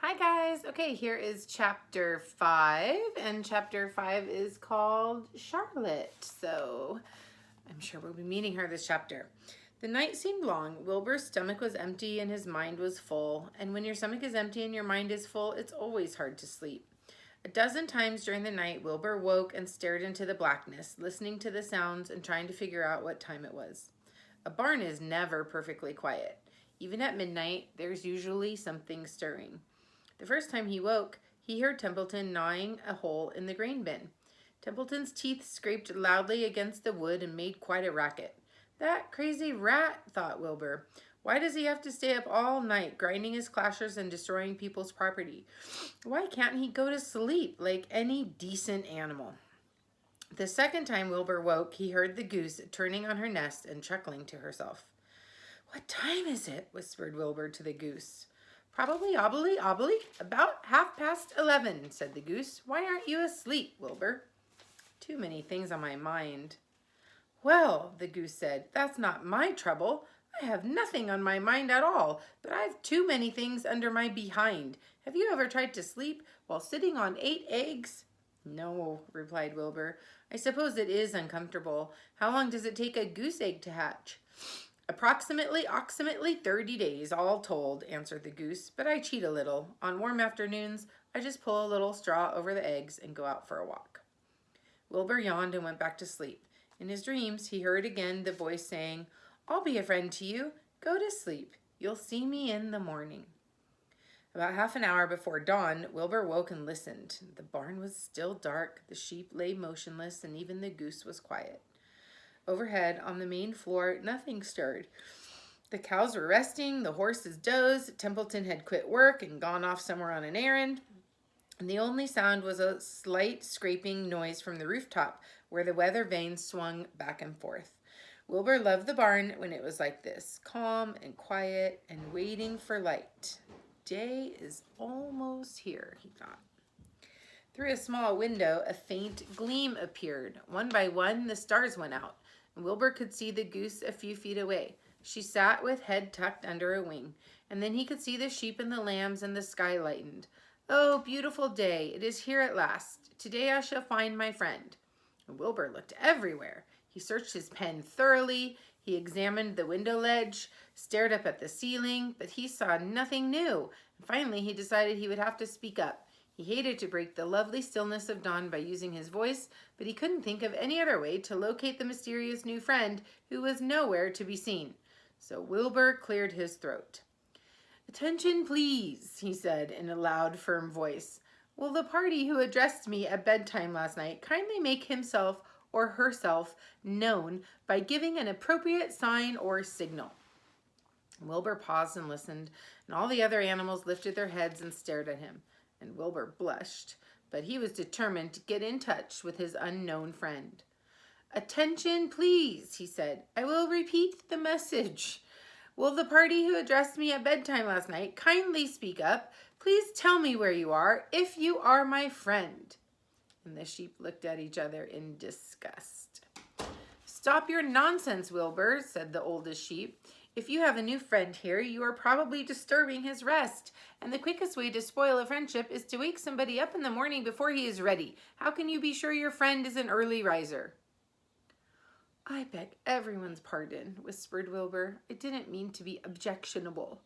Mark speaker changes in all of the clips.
Speaker 1: Hi guys. Okay, here is chapter 5, and chapter 5 is called Charlotte. So I'm sure we'll be meeting her this chapter. The night seemed long. Wilbur's stomach was empty and his mind was full. And when your stomach is empty and your mind is full, it's always hard to sleep. A dozen times during the night, Wilbur woke and stared into the blackness, listening to the sounds and trying to figure out what time it was. A barn is never perfectly quiet. Even at midnight, there's usually something stirring. The first time he woke, he heard Templeton gnawing a hole in the grain bin. Templeton's teeth scraped loudly against the wood and made quite a racket. That crazy rat, thought Wilbur. Why does he have to stay up all night grinding his clashers and destroying people's property? Why can't he go to sleep like any decent animal? The second time Wilbur woke, he heard the goose turning on her nest and chuckling to herself. "What time is it?" whispered Wilbur to the goose. "Probably obbly, about 11:30, said the goose. "Why aren't you asleep, Wilbur?" "Too many things on my mind." "Well," the goose said, "that's not my trouble. I have nothing on my mind at all, but I've too many things under my behind. Have you ever tried to sleep while sitting on 8 eggs? "No," replied Wilbur. "I suppose it is uncomfortable. How long does it take a goose egg to hatch?" Approximately 30 days, all told," answered the goose, "but I cheat a little. On warm afternoons, I just pull a little straw over the eggs and go out for a walk." Wilbur yawned and went back to sleep. In his dreams, he heard again the voice saying, "I'll be a friend to you. Go to sleep. You'll see me in the morning." About half an hour before dawn, Wilbur woke and listened. The barn was still dark, the sheep lay motionless, and even the goose was quiet. Overhead, on the main floor, nothing stirred. The cows were resting, the horses dozed, Templeton had quit work and gone off somewhere on an errand, and the only sound was a slight scraping noise from the rooftop, where the weather vanes swung back and forth. Wilbur loved the barn when it was like this, calm and quiet and waiting for light. Day is almost here, he thought. Through a small window, a faint gleam appeared. One by one, the stars went out. Wilbur could see the goose a few feet away. She sat with head tucked under a wing, and then he could see the sheep and the lambs, and the sky lightened. "Oh, beautiful day, it is here at last. Today I shall find my friend." And Wilbur looked everywhere. He searched his pen thoroughly. He examined the window ledge, stared up at the ceiling, but he saw nothing new. And finally, he decided he would have to speak up. He hated to break the lovely stillness of dawn by using his voice, but he couldn't think of any other way to locate the mysterious new friend who was nowhere to be seen. So Wilbur cleared his throat. "Attention, please," he said in a loud, firm voice. "Will the party who addressed me at bedtime last night kindly make himself or herself known by giving an appropriate sign or signal?" Wilbur paused and listened, and all the other animals lifted their heads and stared at him. And Wilbur blushed, but he was determined to get in touch with his unknown friend. "Attention, please," he said. "I will repeat the message. Will the party who addressed me at bedtime last night kindly speak up? Please tell me where you are, if you are my friend." And the sheep looked at each other in disgust. "Stop your nonsense, Wilbur," said the oldest sheep. "If you have a new friend here, you are probably disturbing his rest. And the quickest way to spoil a friendship is to wake somebody up in the morning before he is ready. How can you be sure your friend is an early riser?" "I beg everyone's pardon," whispered Wilbur. "I didn't mean to be objectionable."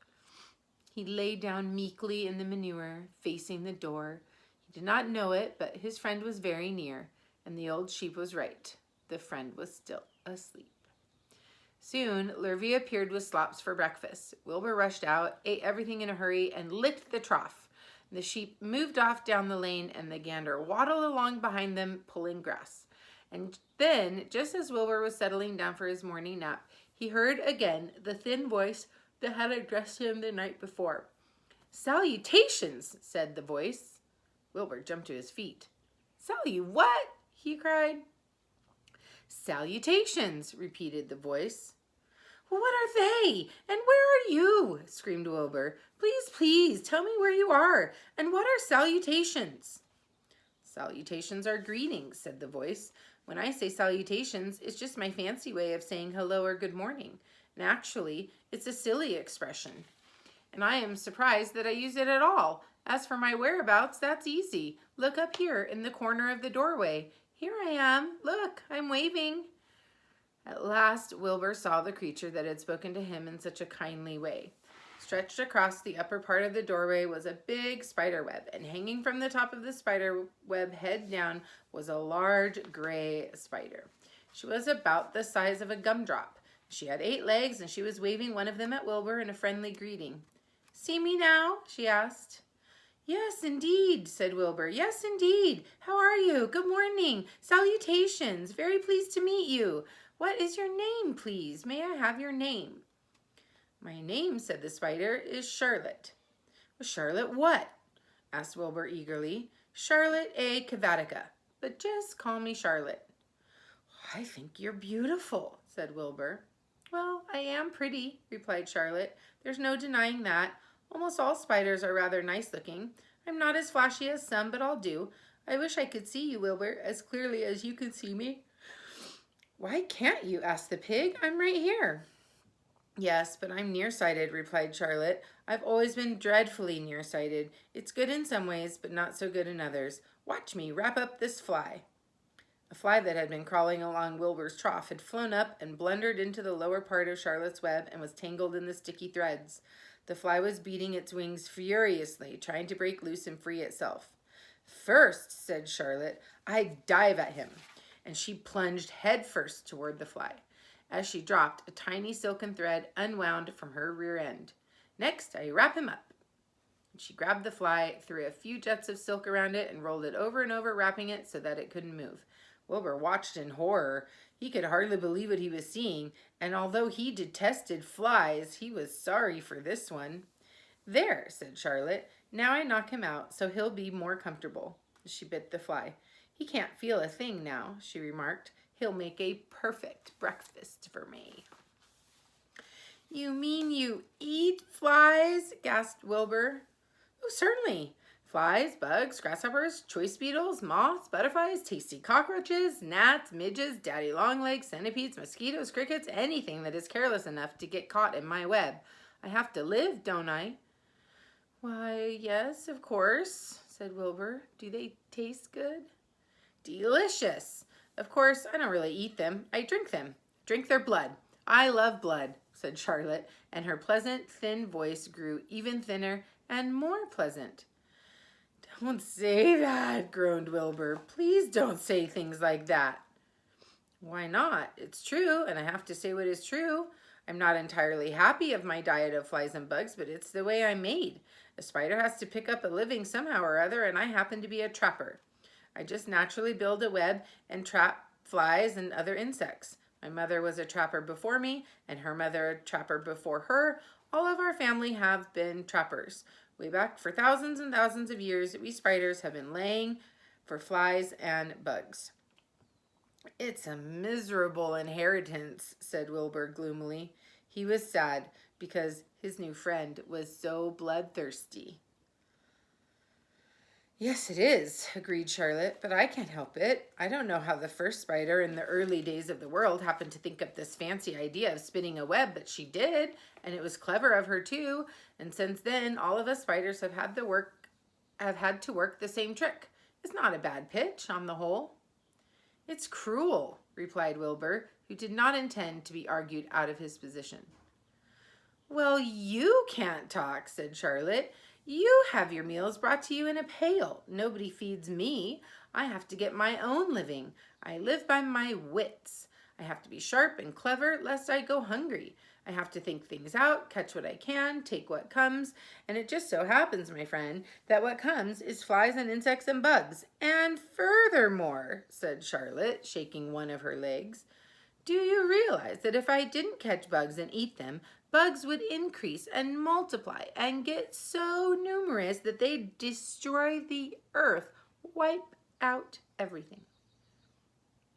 Speaker 1: He lay down meekly in the manure, facing the door. He did not know it, but his friend was very near, and the old sheep was right. The friend was still asleep. Soon, Lurvy appeared with slops for breakfast. Wilbur rushed out, ate everything in a hurry, and licked the trough. The sheep moved off down the lane, and the gander waddled along behind them, pulling grass. And then, just as Wilbur was settling down for his morning nap, he heard again the thin voice that had addressed him the night before. "Salutations," said the voice. Wilbur jumped to his feet. What?" he cried. "Salutations," repeated the voice. "Well, what are they? And where are you?" screamed Wilbur. Please, tell me where you are. And what are salutations?" "Salutations are greetings," said the voice. "When I say salutations, it's just my fancy way of saying hello or good morning. And actually, it's a silly expression. And I am surprised that I use it at all. As for my whereabouts, that's easy. Look up here in the corner of the doorway. Here I am. Look, I'm waving. At last, Wilbur saw the creature that had spoken to him in such a kindly way. Stretched across the upper part of the doorway was a big spider web, and hanging from the top of the spider web head down was a large gray spider. She was about the size of a gumdrop. She had 8 legs, and she was waving one of them at Wilbur in a friendly greeting. "See me now?" she asked. "Yes, indeed," said Wilbur. "Yes, indeed. How are you? Good morning. Salutations. Very pleased to meet you. What is your name, please? May I have your name?" "My name," said the spider, "is Charlotte." "Charlotte what?" asked Wilbur eagerly. "Charlotte A. Cavatica, but just call me Charlotte." "I think you're beautiful," said Wilbur. "Well, I am pretty," replied Charlotte. "There's no denying that. Almost all spiders are rather nice looking. I'm not as flashy as some, but I'll do. I wish I could see you, Wilbur, as clearly as you can see me." "Why can't you?" asked the pig. "I'm right here." "Yes, but I'm nearsighted," replied Charlotte. "I've always been dreadfully nearsighted. It's good in some ways, but not so good in others. Watch me wrap up this fly." A fly that had been crawling along Wilbur's trough had flown up and blundered into the lower part of Charlotte's web and was tangled in the sticky threads. The fly was beating its wings furiously, trying to break loose and free itself. "First," said Charlotte, "I dive at him." And she plunged headfirst toward the fly. As she dropped, a tiny silken thread unwound from her rear end. "Next, I wrap him up." She grabbed the fly, threw a few jets of silk around it, and rolled it over and over, wrapping it so that it couldn't move. Wilbur watched in horror. He could hardly believe what he was seeing, and although he detested flies, he was sorry for this one. "There," said Charlotte. "Now I knock him out, so he'll be more comfortable." She bit the fly. "He can't feel a thing now," she remarked. "He'll make a perfect breakfast for me." "You mean you eat flies?" gasped Wilbur. "Oh, certainly. Flies, bugs, grasshoppers, choice beetles, moths, butterflies, tasty cockroaches, gnats, midges, daddy longlegs, centipedes, mosquitoes, crickets, anything that is careless enough to get caught in my web. I have to live, don't I?" "Why, yes, of course," said Wilbur. "Do they taste good?" "Delicious. Of course, I don't really eat them. I drink them. Drink their blood. I love blood," said Charlotte, and her pleasant, thin voice grew even thinner and more pleasant. "Don't say that," groaned Wilbur. "Please don't say things like that." "Why not? It's true, and I have to say what is true. I'm not entirely happy of my diet of flies and bugs, but it's the way I'm made. A spider has to pick up a living somehow or other, and I happen to be a trapper. I just naturally build a web and trap flies and other insects. My mother was a trapper before me, and her mother a trapper before her. All of our family have been trappers. Way back for thousands and thousands of years, we spiders have been laying for flies and bugs." "It's a miserable inheritance," said Wilbur gloomily. He was sad because his new friend was so bloodthirsty. "Yes, it is," agreed Charlotte, "but I can't help it. I don't know how the first spider in the early days of the world happened to think up this fancy idea of spinning a web, but she did, and it was clever of her too. And since then, all of us spiders have had to work the same trick. It's not a bad pitch on the whole." "It's cruel," replied Wilbur, who did not intend to be argued out of his position. "Well, you can't talk," said Charlotte. "You have your meals brought to you in a pail. Nobody feeds me. I have to get my own living. I live by my wits. I have to be sharp and clever lest I go hungry. I have to think things out, catch what I can, take what comes, and it just so happens, my friend, that what comes is flies and insects and bugs. And furthermore," said Charlotte, shaking one of her legs, "do you realize that if I didn't catch bugs and eat them, bugs would increase and multiply and get so numerous that they'd destroy the earth, wipe out everything?"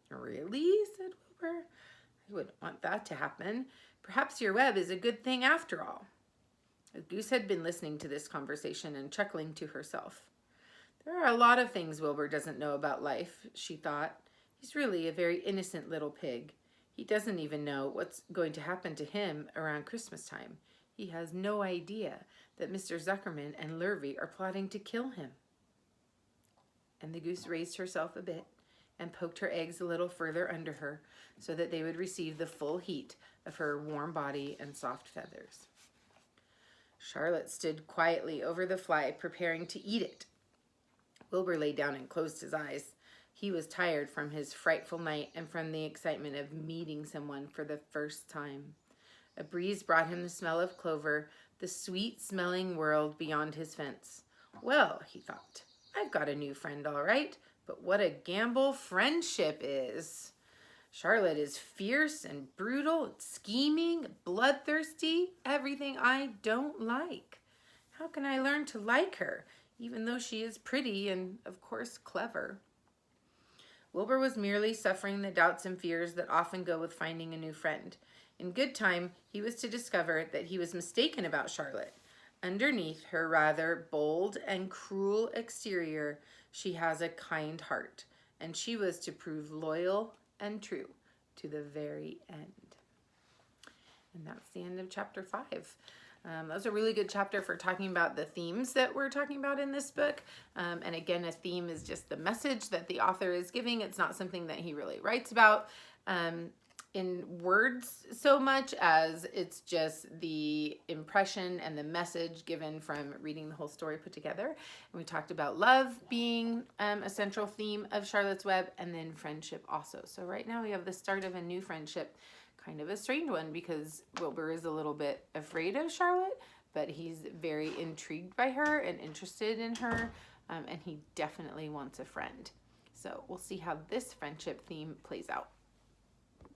Speaker 1: "Really?" said Wilbur. "I wouldn't want that to happen. Perhaps your web is a good thing after all." The goose had been listening to this conversation and chuckling to herself. "There are a lot of things Wilbur doesn't know about life," she thought. "He's really a very innocent little pig. He doesn't even know what's going to happen to him around Christmas time. He has no idea that Mr. Zuckerman and Lurvy are plotting to kill him. And the goose raised herself a bit and poked her eggs a little further under her so that they would receive the full heat of her warm body and soft feathers. Charlotte stood quietly over the fly, preparing to eat it. Wilbur lay down and closed his eyes. He was tired from his frightful night and from the excitement of meeting someone for the first time. A breeze brought him the smell of clover, the sweet-smelling world beyond his fence. Well, he thought, I've got a new friend, all right, but what a gamble friendship is. Charlotte is fierce and brutal, scheming, bloodthirsty, everything I don't like. How can I learn to like her, even though she is pretty and, of course, clever? Wilbur was merely suffering the doubts and fears that often go with finding a new friend. In good time, he was to discover that he was mistaken about Charlotte. Underneath her rather bold and cruel exterior, she has a kind heart, and she was to prove loyal and true to the very end. And that's the end of chapter 5. That was a really good chapter for talking about the themes that we're talking about in this book. And again, a theme is just the message that the author is giving. It's not something that he really writes about in words so much as it's just the impression and the message given from reading the whole story put together. And we talked about love being a central theme of Charlotte's Web, and then friendship also. So right now we have the start of a new friendship, kind of a strange one because Wilbur is a little bit afraid of Charlotte, but he's very intrigued by her and interested in her, and he definitely wants a friend. So we'll see how this friendship theme plays out.